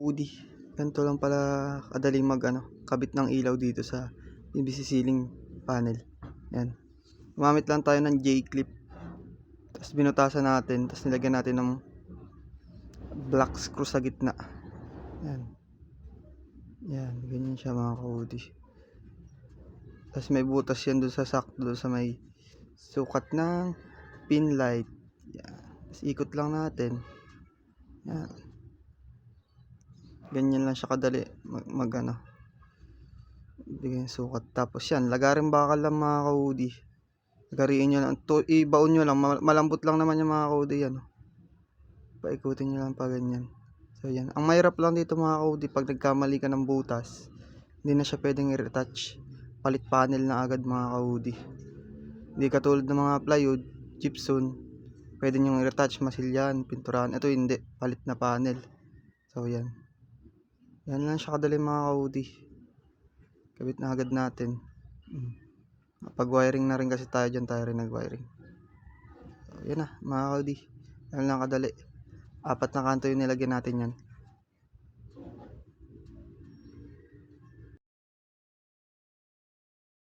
Udi. Ganito lang pala kadaling kabit ng ilaw dito sa PVC ceiling panel. Yan. Gumamit lang tayo ng J-clip. Tapos binutasan natin, tapos nilagyan natin ng black screw sa gitna. Yan. Yan, ganyan siya mga ka-udi. Tapos may butas yan doon sa sakto, doon sa may sukat ng pin light. Yan. Tapos ikot lang natin. Yan. Ganyan lang siya kadali bigyan sukat. Tapos yan, lagaring bakal lang mga ka-udi. Lagariin nyo lang, ibaon nyo lang, malambot lang naman yung mga ka-udi yan. Paikutin nyo lang pa ganyan. So yan, ang mahirap lang dito mga ka-udi, pag nagkamali ka ng butas, hindi na siya pwedeng i-retouch. Palit panel na agad mga ka-udi. Hindi katulad ng mga plywood, gypsum, pwede nyo i-retouch, masilyan, pinturahan. Ito hindi, palit na panel. So yan. Yan lang siya kadali mga ka-udi. Kabit na agad natin. Pag wiring na rin kasi tayo dyan, tayo rin nag-wiring. So yan na mga ka-udi. Yan lang kadali. 4 na kanto yung nilagyan natin yan.